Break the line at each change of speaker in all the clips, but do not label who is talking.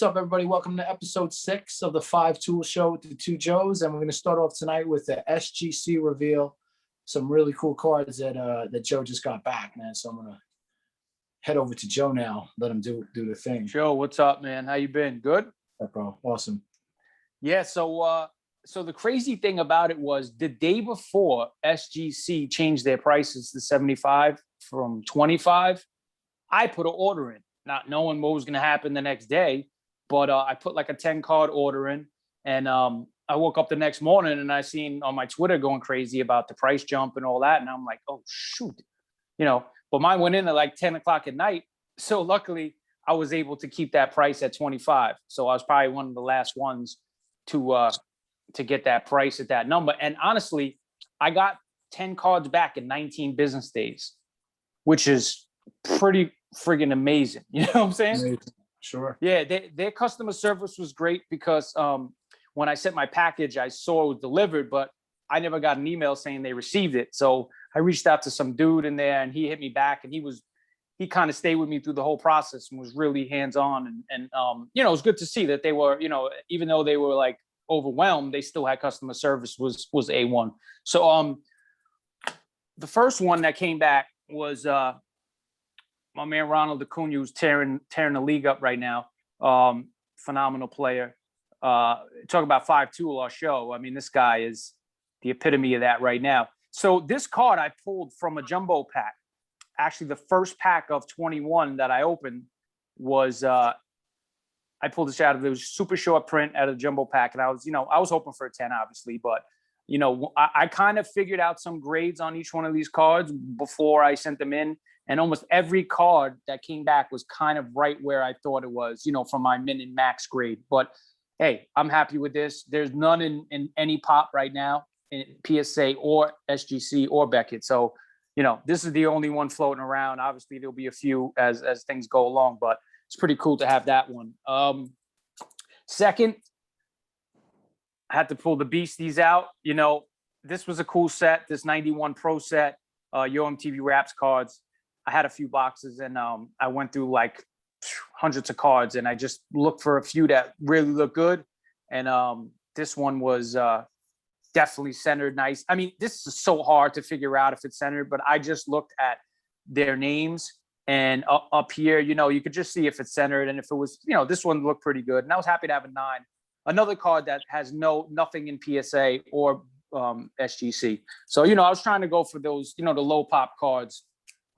up, everybody? Welcome to episode 6 of the 5 Tool Show with the two Joes. And we're going to start off tonight with the SGC reveal. Some really cool cards that Joe just got back, man. So I'm going to head over to Joe now. Let him do the thing.
Joe, what's up, man? How you been? Good?
Yeah, bro. Awesome.
Yeah, so the crazy thing about it was the day before SGC changed their prices to 75 from 25, I put an order in, not knowing what was going to happen the next day. But I put like a 10 card order in, and I woke up the next morning and I seen on my Twitter going crazy about the price jump and all that. And I'm like, oh, shoot, but mine went in at like 10 o'clock at night. So luckily I was able to keep that price at 25. So I was probably one of the last ones to get that price at that number. And honestly, I got 10 cards back in 19 business days, which is pretty friggin' amazing. You know what I'm saying?
Amazing. Sure.
Yeah, their customer service was great because when I sent my package, I saw it was delivered, but I never got an email saying they received it. So I reached out to some dude in there and he hit me back, and he kind of stayed with me through the whole process and was really hands-on. And it was good to see that they were, even though they were like overwhelmed, they still had customer service was A1. So the first one that came back was my man Ronald Acuna, who's tearing the league up right now. Phenomenal player. Talk about 5-tool, our show. I mean, this guy is the epitome of that right now. So this card I pulled from a jumbo pack. Actually, the first pack of 21 that I opened was I pulled this out of the super short print out of the jumbo pack, and I was hoping for a 10, obviously, but I kind of figured out some grades on each one of these cards before I sent them in, and almost every card that came back was kind of right where I thought it was, from my min and max grade. But hey, I'm happy with this. There's none in any pop right now in PSA or SGC or Beckett. So, this is the only one floating around. Obviously, there'll be a few as things go along, but it's pretty cool to have that one. Second, I had to pull the Beasties out. This was a cool set, this 91 Pro set, Yo MTV Raps cards. I had a few boxes, and I went through like hundreds of cards, and I just looked for a few that really look good. And this one was definitely centered nice. I mean, this is so hard to figure out if it's centered, but I just looked at their names, and up here, you could just see if it's centered. And if it was, this one looked pretty good, and I was happy to have a 9. Another card that has nothing in PSA or SGC. So, I was trying to go for those, the low pop cards.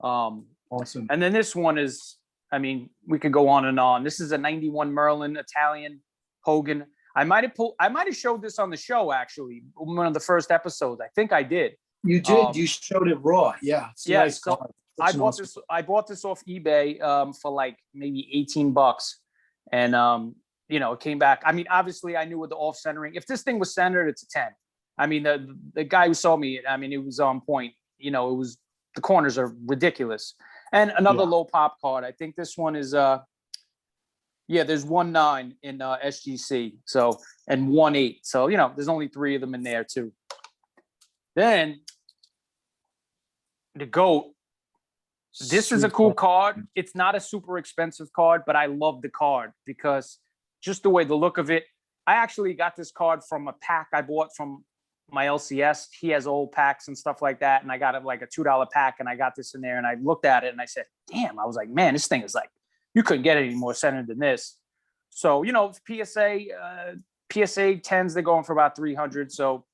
Awesome.
And then this one is, I mean, we could go on and on. This is a 91 Merlin Italian Hogan. I might have showed this on the show, actually, one of the first episodes. I think I did.
You did. You showed it raw. Yeah.
Yeah.
Nice
So I bought this off eBay for like maybe $18, and it came back. I mean, obviously, I knew with the off centering, if this thing was centered, it's a 10. I mean, the guy who saw me, I mean, it was on point. The corners are ridiculous. And another low pop card. I think this one is there's 1-9 in SGC. So, and 1-8. So, there's only 3 of them in there too. Then the GOAT. This is a cool card. It's not a super expensive card, but I love the card because just the way the look of it. I actually got this card from a pack I bought from my LCS. He has old packs and stuff like that. And I got it like a $2 pack, and I got this in there, and I looked at it and I said, damn, I was like, man, this thing is like, you couldn't get any more centered than this. So, PSA 10s, they're going for about 300. So,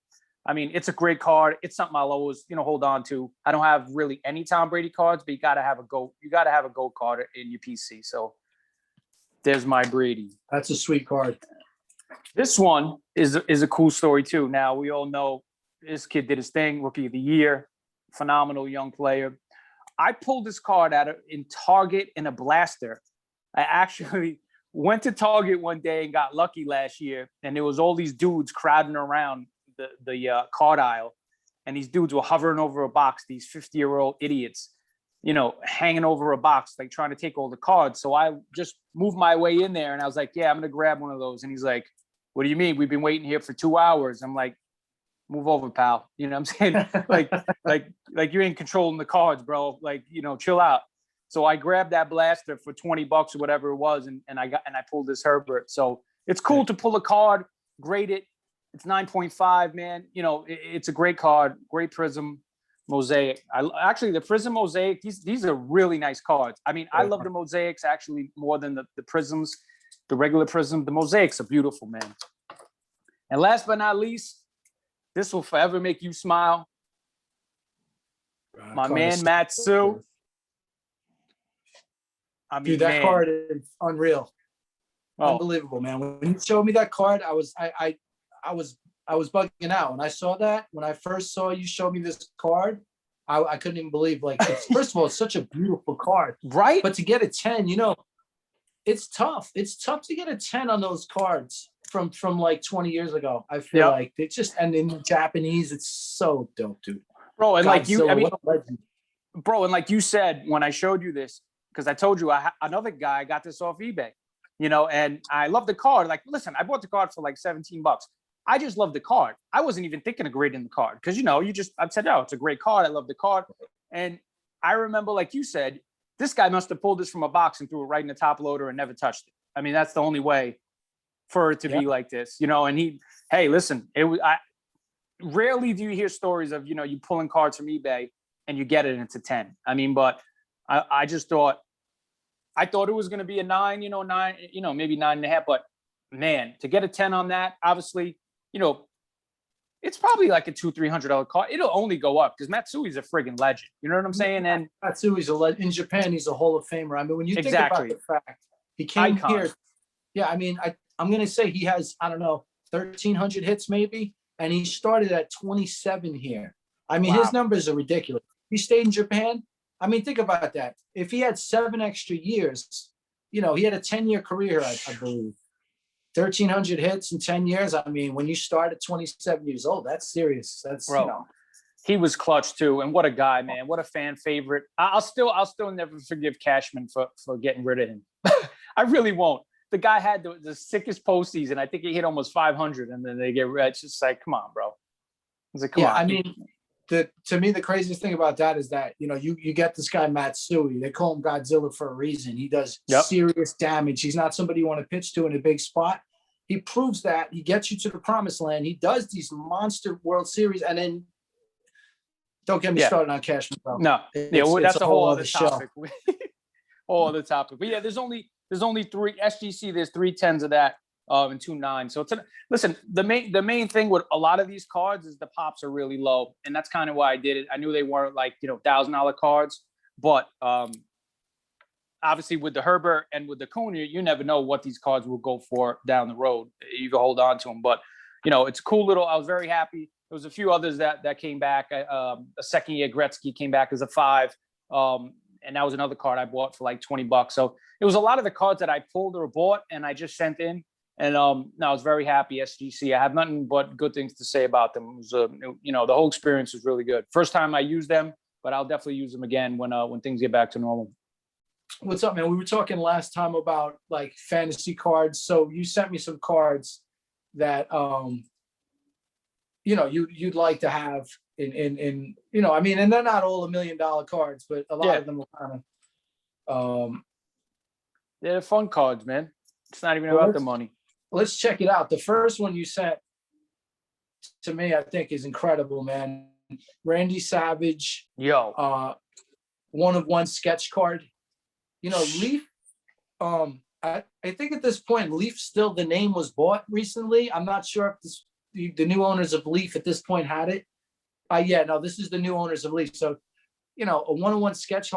I mean, it's a great card. It's something I'll always, hold on to. I don't have really any Tom Brady cards, but you got to have a GOAT. You got to have a GOAT card in your PC. So there's my Brady.
That's a sweet card.
This one is a cool story too. Now, we all know this kid did his thing, Rookie of the Year, phenomenal young player. I pulled this card out in Target in a blaster. I actually went to Target one day and got lucky last year, and there was all these dudes crowding around the card aisle, and these dudes were hovering over a box, these 50-year-old idiots, hanging over a box, like trying to take all the cards. So I just moved my way in there, and I was like, yeah, I'm going to grab one of those. And he's like, what do you mean? We've been waiting here for 2 hours. I'm like, move over, pal. You know what I'm saying? like you're in controlling the cards, bro. Like, chill out. So I grabbed that blaster for $20 or whatever it was, and I pulled this Herbert. So it's cool to pull a card, grade it. It's 9.5, man. You know, it's a great card, great prism, mosaic. Actually the prism mosaic, these are really nice cards. I mean, I love the mosaics actually more than the prisms, the regular prism. The mosaics are beautiful, man. And last but not least, this will forever make you smile. My man, Matsu. I mean,
dude, that card is unreal.
Oh.
Unbelievable, man. When you showed me that card, I was bugging out. When I saw that, when I first saw you show me this card, I couldn't even believe, like, first of all, it's such a beautiful card.
Right.
But to get a 10, you know, it's tough. It's tough to get a 10 on those cards from like 20 years ago. I feel like it's just, and in Japanese, it's so dope, dude.
Bro, and like you, I mean,
bro,
and like you said, when I showed you this, because I told you another guy got this off eBay, you know, and I love the card. Like, listen, I bought the card for like $17. I just love the card. I wasn't even thinking of grading the card because, you know, I said, oh, it's a great card. I love the card. And I remember, like you said, this guy must have pulled this from a box and threw it right in the top loader and never touched it. I mean, that's the only way for it to be like this, you know. And hey, listen, rarely do you hear stories of, you know, you pulling cards from eBay and you get it into 10. I mean, but I just thought, I thought it was going to be a 9, you know, maybe 9.5. But man, to get a 10 on that, obviously, you know, it's probably like a $200-300 card. It'll only go up because Matsui's a friggin' legend. You know what I'm saying? And
Matsui's a legend. In Japan, he's a Hall of Famer. I mean, when you think about the fact he came here, I mean, I'm going to say he has, I don't know, 1,300 hits maybe, and he started at 27 here. I mean, his numbers are ridiculous. He stayed in Japan. I mean, think about that. If he had 7 extra years, you know, he had a 10-year career, I believe. 1,300 hits in 10 years. I mean, when you start at 27 years old, that's serious. That's, you know.
He was clutch too. And what a guy, man. What a fan favorite. I'll still never forgive Cashman for getting rid of him. I really won't. The guy had the sickest postseason. I think he hit almost 500 and then they get red. It's just like, come on, bro. It's like, come on.
I mean, to me, the craziest thing about that is that, you know, you get this guy, Matsui. They call him Godzilla for a reason. He does serious damage. He's not somebody you want to pitch to in a big spot. He proves that. He gets you to the promised land. He does these monster World Series. And then don't get me started on Cashman.
No. That's a whole other topic. Whole other topic. But yeah, there's only 3 SGC. There's 3 10s of that. And 2 9. So listen, the main thing with a lot of these cards is the pops are really low. And that's kind of why I did it. I knew they weren't like, you know, $1,000 cards, but obviously with the Herbert and with the Cunha, you never know what these cards will go for down the road. You can hold on to them, but you know, it's cool little, I was very happy. There was a few others that came back. A second year Gretzky came back as a 5. And that was another card I bought for like $20. So it was a lot of the cards that I pulled or bought and I just sent in. And no, I was very happy. SGC. I have nothing but good things to say about them. It was, you know, the whole experience was really good. First time I used them, but I'll definitely use them again when things get back to normal.
What's up, man? We were talking last time about like fantasy cards. So you sent me some cards that you know you'd like to have in you know, I mean, and they're not all $1 million cards, but a lot of them are kind of
they're fun cards, man. It's not even about the money.
Let's check it out. The first one you sent to me, I think, is incredible, man. Randy Savage. 1-of-1 sketch card. You know, Leaf. I think at this point, Leaf still, the name was bought recently. I'm not sure if the new owners of Leaf at this point had it. This is the new owners of Leaf. So, you know, a 1-of-1 sketch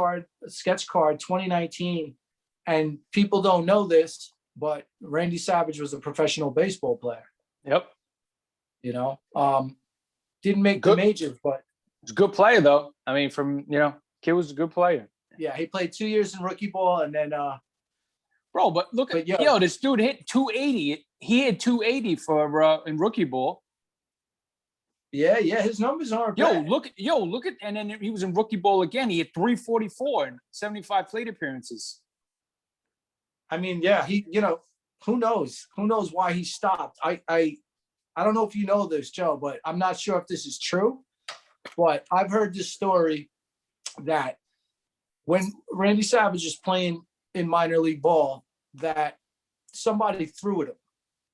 card, 2019, and people don't know this, but Randy Savage was a professional baseball player.
Yep.
You know, didn't make the majors, but
it's a good player though. I mean, kid was a good player.
Yeah, he played 2 years in rookie ball, and then
bro, but look at this dude hit 280. He had 280 for in rookie ball.
Yeah, his numbers aren't bad.
Look at, and then he was in rookie ball again. He had 344 and 75 plate appearances.
I mean, yeah, he, you know, who knows why he stopped. I don't know if you know this, Joe, but I'm not sure if this is true, but I've heard this story that when Randy Savage is playing in minor league ball, that somebody threw at him.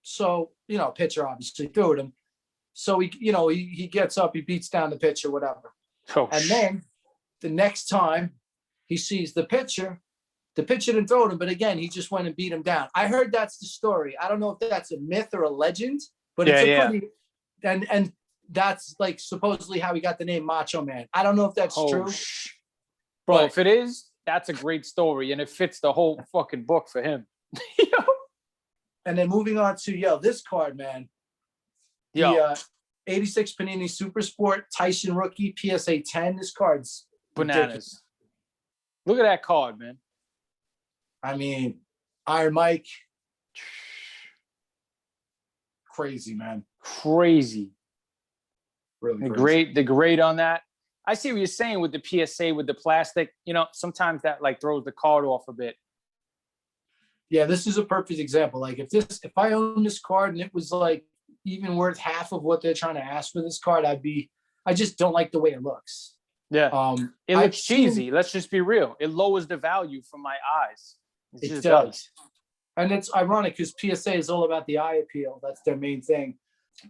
So, pitcher obviously threw at him. So he gets up, he beats down the pitcher, whatever.
Oh,
and then the next time he sees the pitcher didn't throw at him, but again, he just went and beat him down. I heard that's the story. I don't know if that's a myth or a legend, but it's pretty, and that's like supposedly how he got the name Macho Man. I don't know if that's true.
Bro, if it is, that's a great story, and it fits the whole fucking book for him.
And then moving on to this card, man. The 86 Panini Super Sport Tyson rookie PSA 10. This card's
bananas.
ridiculous.
Look at that card, man.
I mean, Iron Mike. Crazy, man.
Crazy.
Really crazy.
The grade on that. I see what you're saying with the PSA, with the plastic. Sometimes that like throws the card off a bit.
Yeah, this is a perfect example. Like if I owned this card and it was like even worth half of what they're trying to ask for this card, I just don't like the way it looks.
Yeah. It looks cheesy. Let's just be real. It lowers the value from my eyes.
It just does. And it's ironic because PSA is all about the eye appeal. That's their main thing.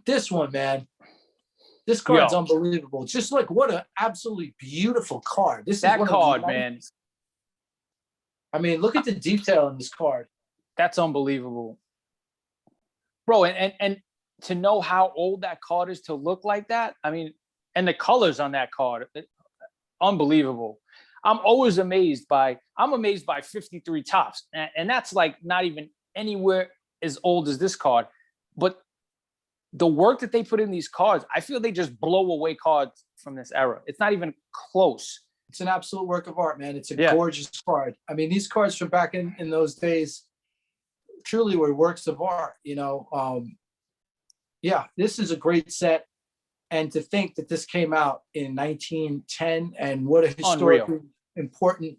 This one, man, this card's unbelievable. Just like what an absolutely beautiful card.
That card, man.
I mean, look at the detail in this card.
That's unbelievable. Bro, and to know how old that card is to look like that, I mean, and the colors on that card, unbelievable. I'm amazed by 53 tops. And that's like not even anywhere as old as this card. But the work that they put in these cards, I feel they just blow away cards from this era. It's not even close.
It's an absolute work of art, man. It's a gorgeous card. I mean, these cards from back in those days truly were works of art, this is a great set. And to think that this came out in 1910 and what a historically important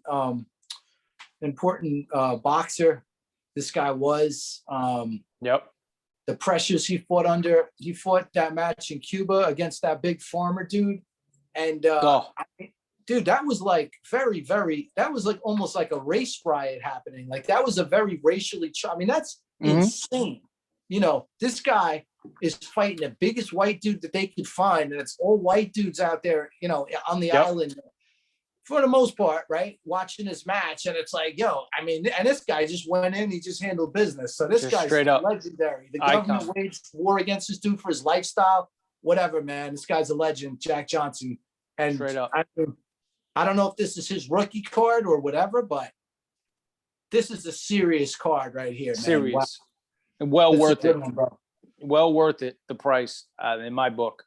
boxer this guy was. The pressures he fought under. He fought that match in Cuba against that big farmer dude. And dude, that was like that was like almost like a race riot happening. Like that was a very racially, that's insane. This guy is fighting the biggest white dude that they could find. And it's all white dudes out there, on the island for the most part, right? Watching this match. And it's like, and this guy just went in, he just handled business. So this guy's legendary. The government waged war against this dude for his lifestyle, whatever, man. This guy's a legend, Jack Johnson. And
straight up.
I don't know if this is his rookie card or whatever, but this is a serious card right here, man.
Serious.
Wow.
And well
That's
worth it.
One, bro.
Well worth it, the price, in my book.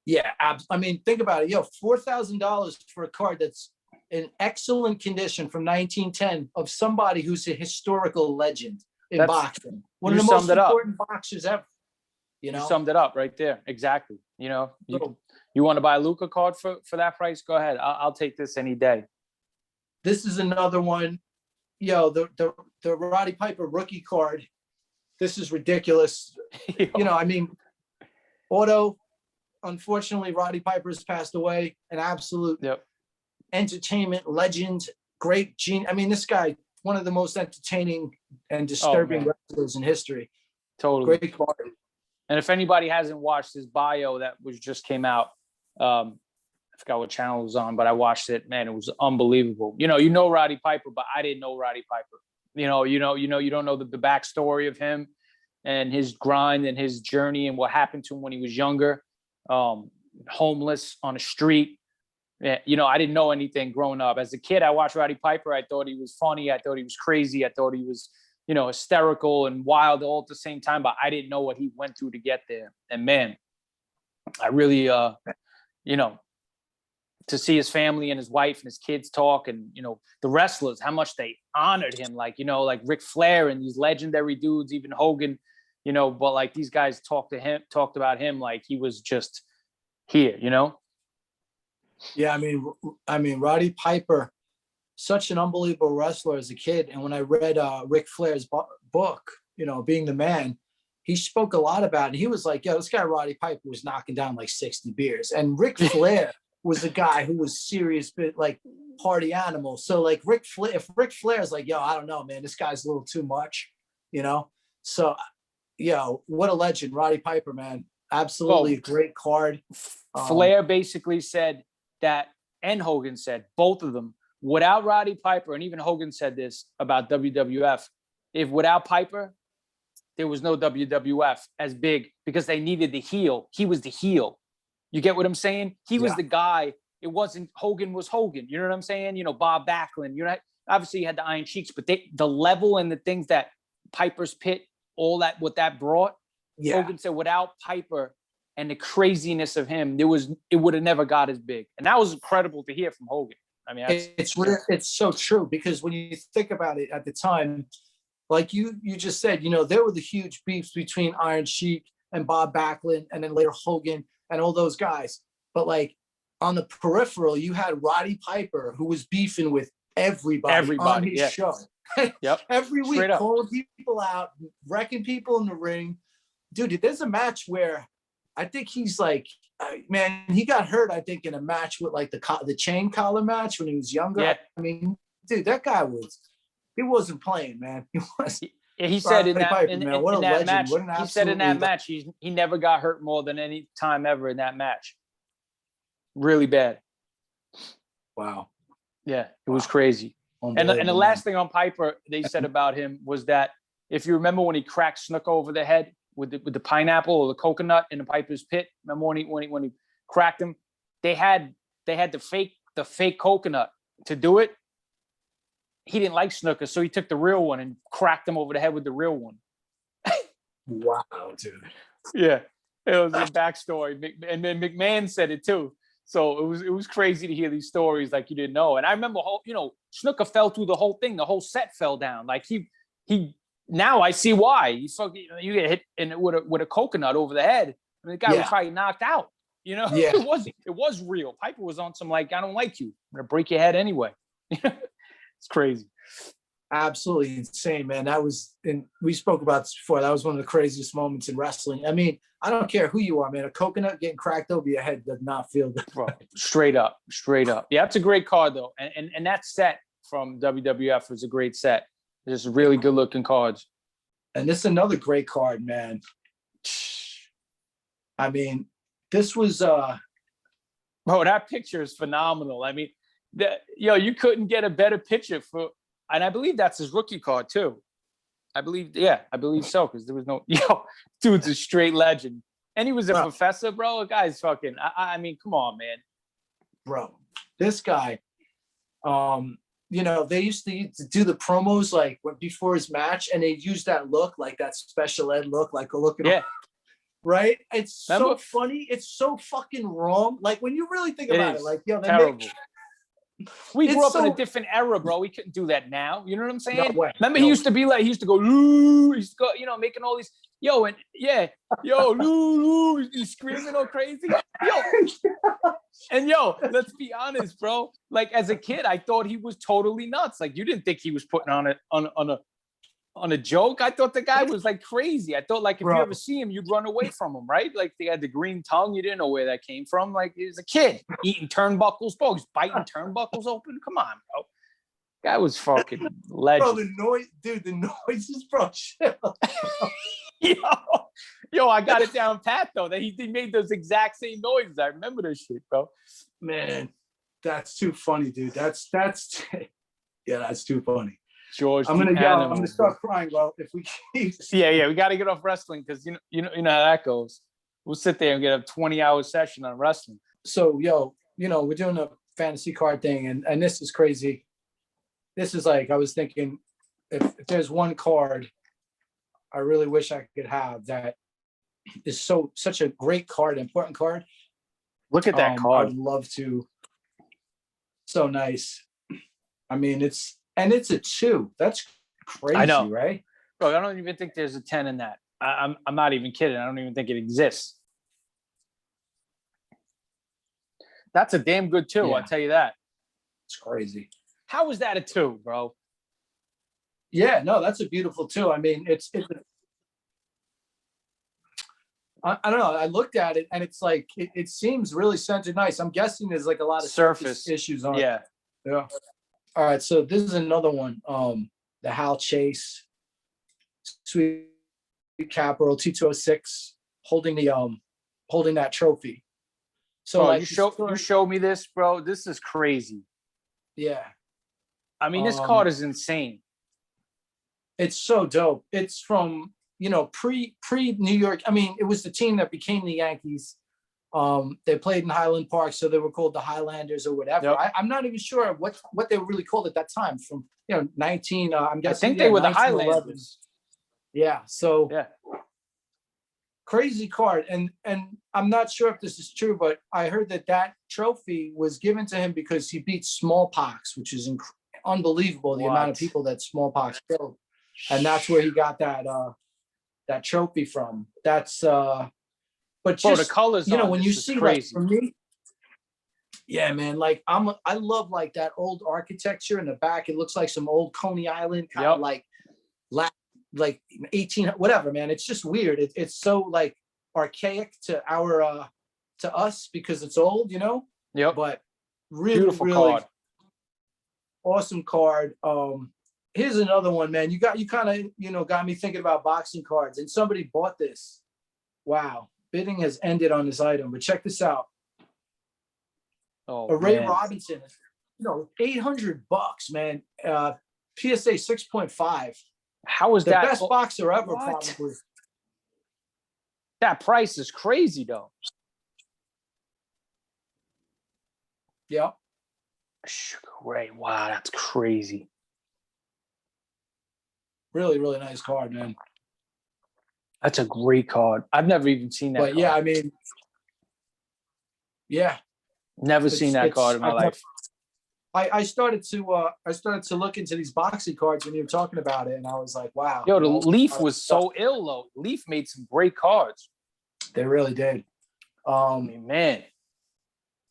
Yeah, I mean, think about it. $4,000 for a card that's in excellent condition from 1910 of somebody who's a historical legend in boxing. One of the most important boxers ever.
You summed it up right there. Exactly. You want to buy a Luka card for that price? Go ahead. I'll take this any day.
This is another one. The Roddy Piper rookie card. This is ridiculous. Auto. Unfortunately, Roddy Piper's passed away. An absolute entertainment legend. Great genius. I mean, this guy, one of the most entertaining and disturbing wrestlers in history.
Totally.
Great card.
And if anybody hasn't watched his bio that just came out, I forgot what channel it was on, but I watched it. Man, it was unbelievable. You know Roddy Piper, but I didn't know Roddy Piper. You don't know the backstory of him and his grind and his journey and what happened to him when he was younger, homeless on the street. I didn't know anything growing up. As a kid, I watched Roddy Piper. I thought he was funny. I thought he was crazy. I thought he was, hysterical and wild all at the same time, but I didn't know what he went through to get there. And man, I really, to see his family and his wife and his kids talk and, the wrestlers, how much they honored him. Like Ric Flair and these legendary dudes, even Hogan, but like these guys talked about him like he was just here,
Yeah. I mean, Roddy Piper, such an unbelievable wrestler as a kid. And when I read Ric Flair's book, Being the Man, he spoke a lot about it. He was like, this guy Roddy Piper was knocking down like 60 beers. And Ric Flair was a guy who was serious, but like party animal. So like Ric Flair, if Ric Flair's like, yo, I don't know, man, this guy's a little too much, you know? So, yo, what a legend, Roddy Piper, man. Absolutely a great card.
Flair basically said that, and Hogan said, both of them, without Roddy Piper, and even Hogan said this about WWF, if without Piper, there was no WWF as big because they needed the heel. He was the heel. You get what I'm saying? He was the guy. It wasn't Hogan was Hogan. You know what I'm saying? You know, Bob Backlund. You know, obviously he had the Iron Cheeks, but the level and the things that Piper's Pit, all that, what that brought, Hogan said without Piper and the craziness of him, it would have never got as big. And that was incredible to hear from Hogan. I mean,
it's so true, because when you think about it at the time, like you just said, you know, there were the huge beefs between Iron Sheik and Bob Backlund, and then later Hogan and all those guys. But like on the peripheral, you had Roddy Piper, who was beefing with everybody on his show. Every week, calling people out, wrecking people in the ring. Dude, there's a match where I think he's like, man, he got hurt, I think, in a match with like the chain collar match when he was younger.
Yeah.
I mean, dude, that guy he wasn't playing, man. He was.
He said in that,
Piper,
in
that
legend, match, he said in that match, he never got hurt more than any time ever in that match. Really bad.
Wow.
Yeah, it was crazy. And the last thing on Piper they said about him was that if you remember when he cracked Snuka over the head with the pineapple or the coconut in the Piper's Pit, remember when he cracked him? They had the fake coconut to do it. He didn't like Snuka, so he took the real one and cracked him over the head with the real one.
Wow, dude.
Yeah, it was a backstory, and then McMahon said it too. So it was crazy to hear these stories like you didn't know. And I remember, you know, Snuka fell through the whole thing. The whole set fell down. Like he. Now I see why you get hit with a coconut over the head. I mean, the guy was probably knocked out. You know, it was real. Piper was on some like, I don't like you. I'm gonna break your head anyway. It's crazy.
Absolutely insane, man. That was, and we spoke about this before, that was one of the craziest moments in wrestling. I mean, I don't care who you are, man. A coconut getting cracked over your head does not feel good.
Bro, straight up. Yeah, it's a great card though. And that set from WWF was a great set. Just really good looking cards.
And this is another great card, man. I mean, this was
bro, that picture is phenomenal. I mean, you couldn't get a better picture for, and I believe that's his rookie card too. I believe so, because there was no, dude's a straight legend. And he was a professor, bro. A guy's fucking, I mean, come on, man.
Bro, this guy, you know, they used to do the promos like before his match, and they used that look, like that special ed look, like a look at him. Right? It's so funny. It's so fucking wrong. Like when you really think about it, like, yo,
terrible. We grew up in a different era, bro. We couldn't do that now. You know what I'm saying? Remember, he used to be like, he used to go, Lou, he used to go, you know, making all these, Lou, he's screaming all crazy. And let's be honest, bro. Like as a kid, I thought he was totally nuts. Like you didn't think he was putting on a joke. I thought the guy was like crazy. I thought like if you ever see him, you'd run away from him, right? Like they had the green tongue. You didn't know where that came from. Like he was a kid eating turnbuckles, bro. He's biting turnbuckles open. Come on, bro. Guy was fucking legend.
Bro, the noise, dude, the noises, bro. Chill.
Yo, I got it down pat though. That he made those exact same noises. I remember this shit, bro.
Man, that's too funny, dude. That's that's too funny.
George,
I'm gonna start crying, bro. If we keep
we got to get off wrestling because you know how that goes. We'll sit there and get a 20-hour session on wrestling.
So, we're doing a fantasy card thing, and this is crazy. This is like, I was thinking, if there's one card I really wish I could have that is such a great card, important card.
Look at that card.
I would love to. So nice. I mean, it's a 2. That's crazy,
I know.
Right?
Bro, I don't even think there's a 10 in that. I'm not even kidding. I don't even think it exists. That's a damn good 2, I'll tell you that.
It's crazy.
How is that a 2, bro?
Yeah, no, that's a beautiful 2. I mean, I don't know. I looked at it and it's like, it seems really centered nice. I'm guessing there's like a lot of surface issues on it. Yeah. All right. So this is another one. The Hal Chase Sweet Capital T206 holding the holding that trophy. So
Bro,
like
you show me this, bro. This is crazy.
yeah.
I mean, this card is insane.
It's so dope. It's from, pre New York. I mean, it was the team that became the Yankees. They played in Highland Park, so they were called the Highlanders or whatever.
Yep.
I'm not even sure what they were really called at that time. From 19. I'm guessing.
I think they were the
1911.
Highlanders.
Yeah. So
Yeah.
crazy card, and I'm not sure if this is true, but I heard that trophy was given to him because he beat smallpox, which is unbelievable. The amount of people that smallpox killed, and that's where he got that trophy from. That's but just,
bro, the colors
when you see
crazy.
Like, for me, yeah, man, like I love like that old architecture in the back. It looks like some old Coney Island kind of like 18 whatever, man. It's just weird. It's so like archaic to us because it's old,
Yep.
But really,
beautiful
really
card.
Awesome card. Here's another one, man. You kind of got me thinking about boxing cards, and somebody bought this. Wow. Bidding has ended on this item, but check this out.
Oh,
Ray
man.
Robinson, $800, man. PSA 6.5.
How is
the
that
best boxer ever?
What?
Probably.
That price is crazy, though.
Yeah.
Sugar Ray, wow, that's crazy.
Really, really nice card, man.
That's a great card. I've never even seen that.
But
card.
yeah, I mean, yeah.
Never seen that card in my life.
I started to look into these boxing cards when you were talking about it, and I was like, wow.
Yo, the Leaf was so ill, though. Leaf made some great cards.
They really did.
I mean, man.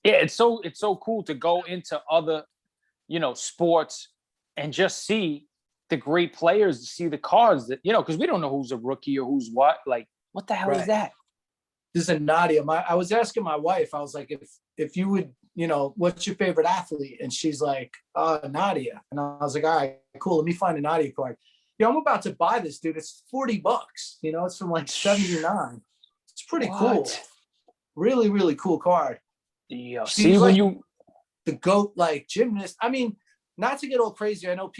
Yeah, it's so cool to go into other, sports and just see the great players, see the cards that, because we don't know who's a rookie or who's what. Like, what the hell is that?
This is a Nadia. I was asking my wife, I was like, if you would, what's your favorite athlete? And she's like, Nadia. And I was like, all right, cool. Let me find a Nadia card. I'm about to buy this, dude. It's $40. It's from like 79. It's pretty cool. Really, really cool card.
Yeah.
See, when the GOAT, like gymnast. I mean, not to get all crazy. I know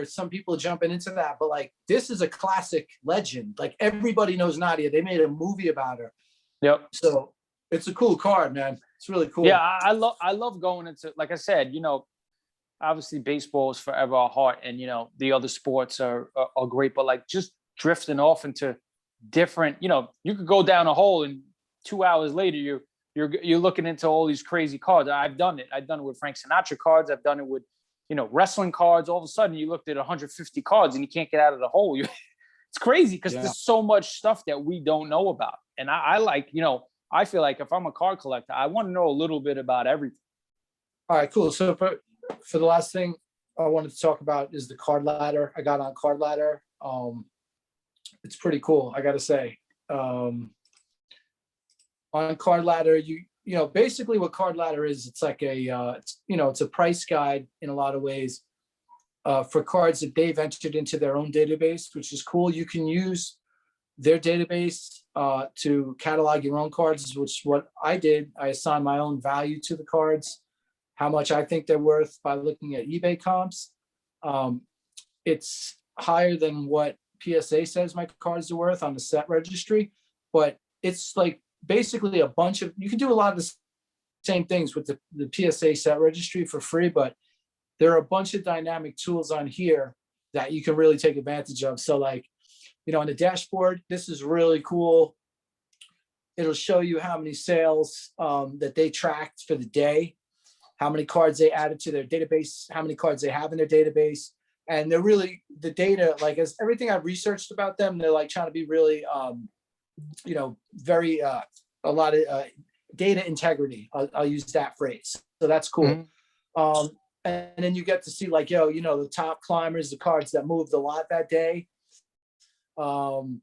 some people are jumping into that, but like this is a classic legend. Like everybody knows Nadia. They made a movie about her.
Yep.
So it's a cool card, man. It's really cool.
Yeah, I love going into, like I said, obviously baseball is forever our heart, and the other sports are great, but like just drifting off into different, you could go down a hole and 2 hours later you're looking into all these crazy cards. I've done it with Frank Sinatra cards. I've done it with wrestling cards. All of a sudden you looked at 150 cards and you can't get out of the hole. It's crazy because there's so much stuff that we don't know about. And I like, I feel like if I'm a card collector, I want to know a little bit about everything.
All right, cool. So for the last thing I wanted to talk about is the Cardladder. I got on Cardladder. It's pretty cool, I got to say. On Cardladder, basically what Cardladder is, it's like it's a price guide in a lot of ways for cards that they've entered into their own database, which is cool. You can use their database to catalog your own cards, which is what I did. I assigned my own value to the cards, how much I think they're worth by looking at eBay comps. It's higher than what PSA says my cards are worth on the set registry, but it's like basically a bunch of, you can do a lot of the same things with the PSA set registry for free, but there are a bunch of dynamic tools on here that you can really take advantage of. So like, on the dashboard, this is really cool. It'll show you how many sales that they tracked for the day, how many cards they added to their database, how many cards they have in their database. And they're really, the data, like as everything I've researched about them, they're like trying to be really, very, a lot of data integrity. I'll use that phrase. So that's cool. Mm-hmm. And then you get to see like, the top climbers, the cards that moved a lot that day. Then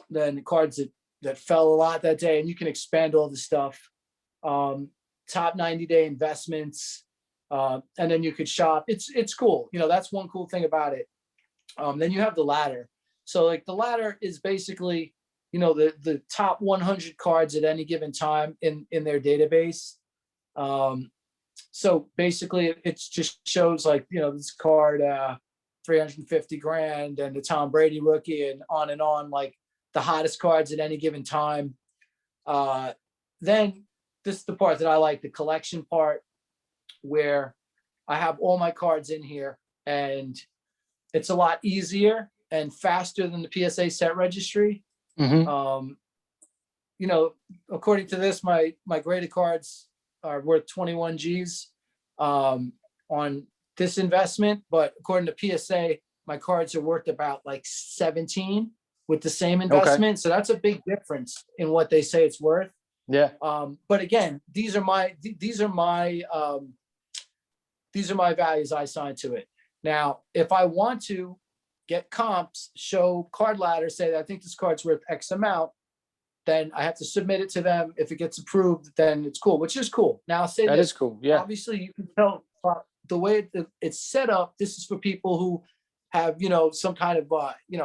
the cards that fell a lot that day, and you can expand all the stuff. Top 90-day investments. And then you could shop. It's cool. That's one cool thing about it. Then you have the ladder. So like the ladder is basically, the top 100 cards at any given time in their database. So basically it just shows like, this card, 350 grand and the Tom Brady rookie and on, like the hottest cards at any given time. Then this is the part that I like, the collection part, where I have all my cards in here, and it's a lot easier and faster than the PSA set registry.
Mm-hmm.
According to this, my graded cards are worth 21 G's on this investment, but according to PSA, my cards are worth about like 17 with the same investment. Okay. So that's a big difference in what they say it's worth.
Yeah.
But again, these are my values I assign to it. Now, if I want to get comps, show Cardladder, say that I think this card's worth X amount, then I have to submit it to them. If it gets approved, then it's cool, which is cool. Now, I'll say
that is cool. Yeah.
Obviously, you can tell the way it's set up. This is for people who have, some kind of,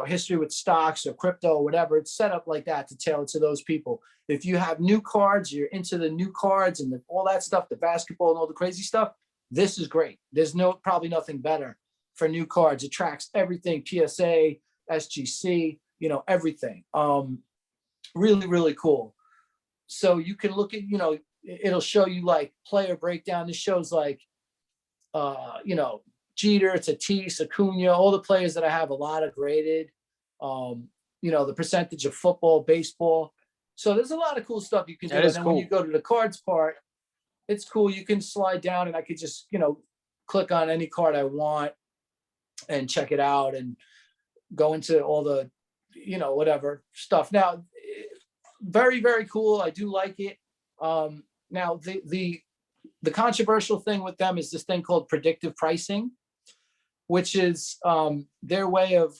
history with stocks or crypto or whatever. It's set up like that to tailor to those people. If you have new cards, you're into the new cards and all that stuff, the basketball and all the crazy stuff, this is great. There's probably nothing better for new cards. It tracks everything, PSA, SGC, everything. Really, really cool. So you can look at, it'll show you like player breakdown. This shows like, Jeter, Tatis, Acuna, all the players that I have a lot of graded, the percentage of football, baseball. So there's a lot of cool stuff you can do. And then when you go to the cards part, it's cool. You can slide down and I could just, click on any card I want and check it out and go into all the, whatever stuff. Now, very, very cool. I do like it. Now the controversial thing with them is this thing called predictive pricing, which is their way of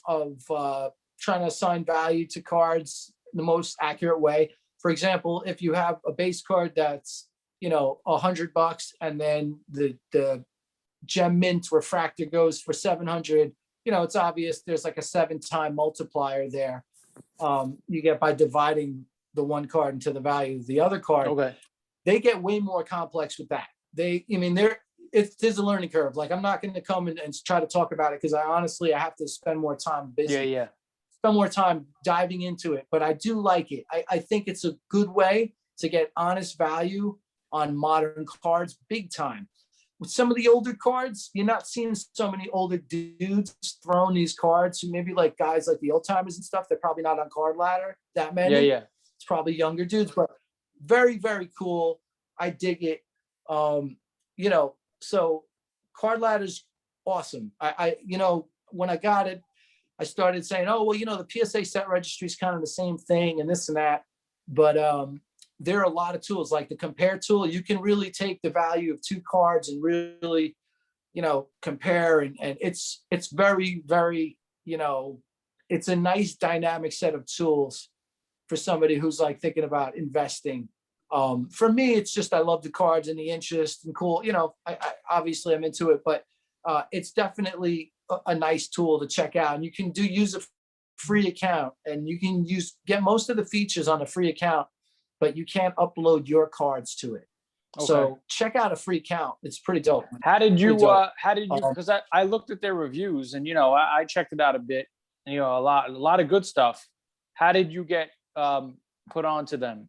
trying to assign value to cards the most accurate way. For example, if you have a base card that's, $100 and then the gem mint refractor goes for 700, it's obvious there's like a 7-time multiplier there. You get by dividing the one card into the value of the other card.
Okay.
They get way more complex with that. There's a learning curve. Like I'm not going to come and try to talk about it because I have to spend more time busy.
Yeah.
Spend more time diving into it, but I do like it. I think it's a good way to get honest value on modern cards, big time. With some of the older cards, you're not seeing so many older dudes throwing these cards. Maybe like guys like the old timers and stuff. They're probably not on Cardladder that many.
Yeah.
It's probably younger dudes, but very, very cool. I dig it. So Cardladder's awesome. I when I got it, I started saying, oh, well, the PSA set registry is kind of the same thing and this and that. But there are a lot of tools like the compare tool. You can really take the value of two cards and really, compare. And it's very, very, it's a nice dynamic set of tools for somebody who's like thinking about investing. For me, it's just, I love the cards and the interest and cool. I obviously I'm into it, but it's definitely a nice tool to check out. And you can use a free account and you can get most of the features on a free account, but you can't upload your cards to it. Okay. So check out a free account. It's pretty dope.
How did you, because I looked at their reviews and, I checked it out a bit, and, a lot of good stuff. How did you get put onto them?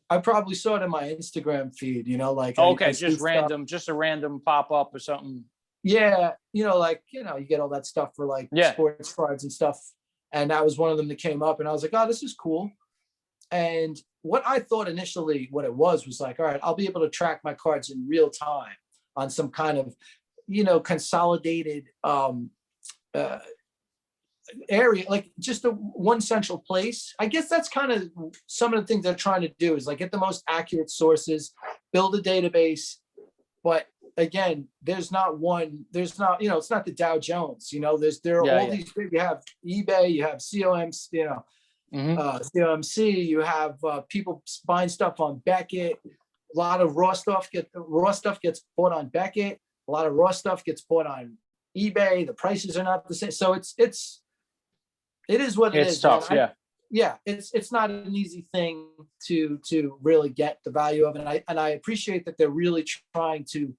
I probably saw it in my Instagram feed, like.
Okay, just random, just a random pop up or something.
Yeah, you get all that stuff for like sports cards and stuff. And that was one of them that came up and I was like, oh, this is cool. And what I thought initially what it was like, all right, I'll be able to track my cards in real time on some kind of, consolidated area, like just one central place. I guess that's kind of some of the things they're trying to do is like get the most accurate sources, build a database. But again, it's not it's not the Dow Jones, there are all these, you have eBay, you have COMC, COMC, you have people buying stuff on Beckett, A lot of raw stuff gets bought on Beckett. A lot of raw stuff gets bought on eBay. The prices are not the same. So it is what it is.
It's tough,
man. Yeah, it's not an easy thing to really get the value of it. And I appreciate that they're really trying to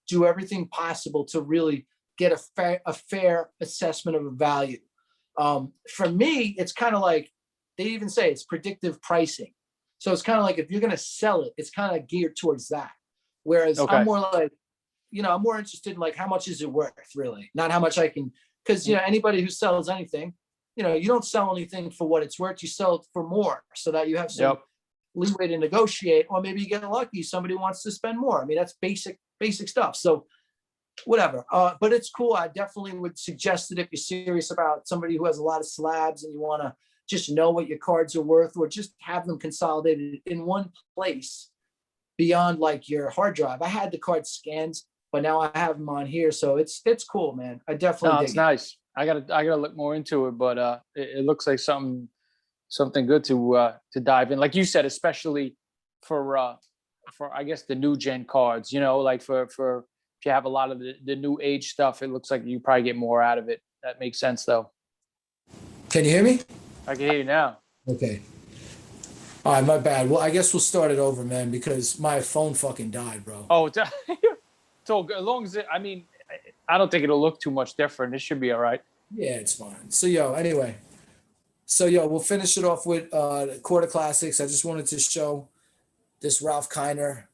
do everything possible to really get a fair assessment of a value. For me, it's kind of like they even say it's predictive pricing. So it's kind of like if you're going to sell it, it's kind of geared towards that. Whereas I'm more like, I'm more interested in like how much is it worth, really, not how much I can. Because anybody who sells anything, you don't sell anything for what it's worth. You sell it for more so that you have some leeway to negotiate, or maybe you get lucky. Somebody wants to spend more. I mean, that's basic stuff. So whatever. But it's cool. I definitely would suggest that if you're serious about somebody who has a lot of slabs and you want to just know what your cards are worth, or just have them consolidated in one place beyond like your hard drive. I had the cards scanned, but now I have them on here. So it's cool, man. I definitely dig
it's nice. I gotta look more into it, but it looks like something good to dive in. Like you said, especially for I guess the new gen cards, like for if you have a lot of the new age stuff, it looks like you probably get more out of it. That makes sense though.
Can you hear me?
I can hear you now.
Okay. All right, my bad. Well, I guess we'll start it over, man, because my phone fucking died, bro.
Oh, so as long as I don't think it'll look too much different. It should be all right.
Yeah, it's fine. So, anyway. So, we'll finish it off with Quarter Classics. I just wanted to show this Ralph Kiner.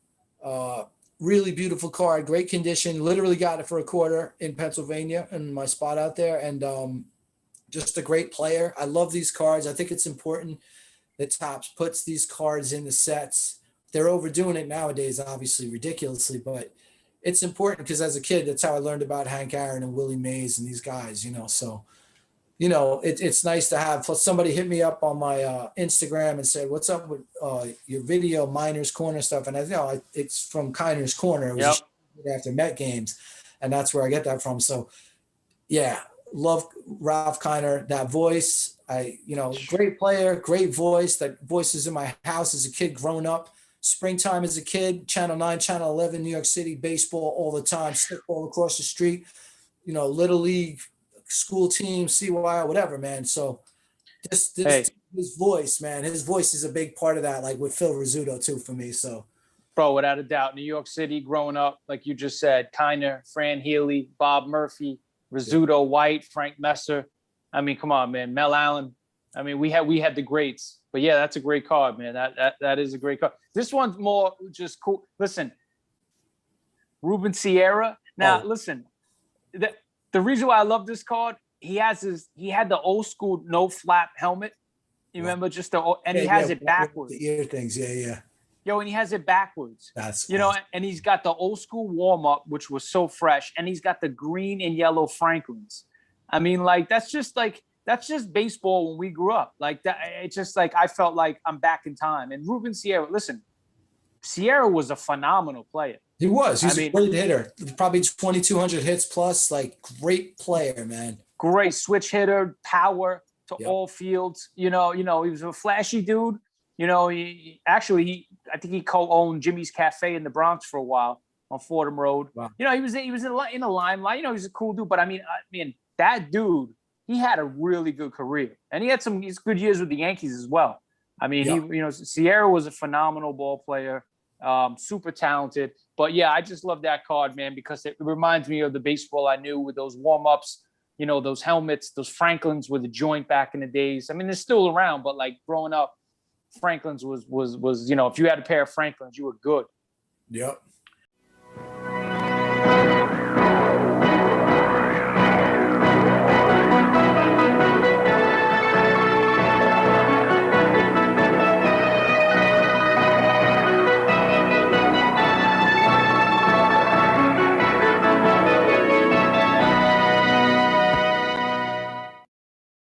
Really beautiful card, great condition. Literally got it for a quarter in Pennsylvania in my spot out there. And just a great player. I love these cards. I think it's important that Topps puts these cards in the sets. They're overdoing it nowadays, obviously, ridiculously, but it's important because as a kid, that's how I learned about Hank Aaron and Willie Mays and these guys, So, it's nice to have. Plus, somebody hit me up on my Instagram and said, "What's up with your video Miners Corner stuff?" And it's from Kiner's Corner. It was after Met games, and that's where I get that from. So, love Ralph Kiner. That voice, great player, great voice. That voice is in my house as a kid growing up. Springtime as a kid, Channel 9, Channel 11, New York City, baseball all the time, stickball across the street, Little League, school team, CY, whatever, man. So his voice, man, his voice is a big part of that, like with Phil Rizzuto too for me. So,
bro, without a doubt, New York City growing up, like you just said, Kiner, Fran Healy, Bob Murphy, Rizzuto, White, Frank Messer. I mean, come on, man, Mel Allen. I mean, we had the greats. But yeah, that's a great card, man. That is a great card. This one's more just cool. Listen, Ruben Sierra. Now, listen, the reason why I love this card, he had the old school no flap helmet. You remember he has it backwards.
The ear things, yeah.
And he has it backwards.
That's
awesome. And he's got the old school warm up, which was so fresh, and he's got the green and yellow Franklins. I mean, like that's just baseball when we grew up. Like that, it's just like I felt like I'm back in time. And Ruben Sierra, listen, Sierra was a phenomenal player.
He was. He's a great hitter. Probably 2,200 hits plus. Like great player, man.
Great switch hitter, power to all fields. He was a flashy dude. I think he co-owned Jimmy's Cafe in the Bronx for a while on Fordham Road. Wow. He was in the limelight. He's a cool dude. But I mean, that dude. He had a really good career, and he had some good years with the Yankees as well. I mean, Sierra was a phenomenal ball player, super talented. But yeah, I just love that card, man, because it reminds me of the baseball I knew with those warm-ups, those helmets, those Franklins with the joint back in the days. I mean, they're still around, but like growing up, Franklins was if you had a pair of Franklins, you were good.
Yep.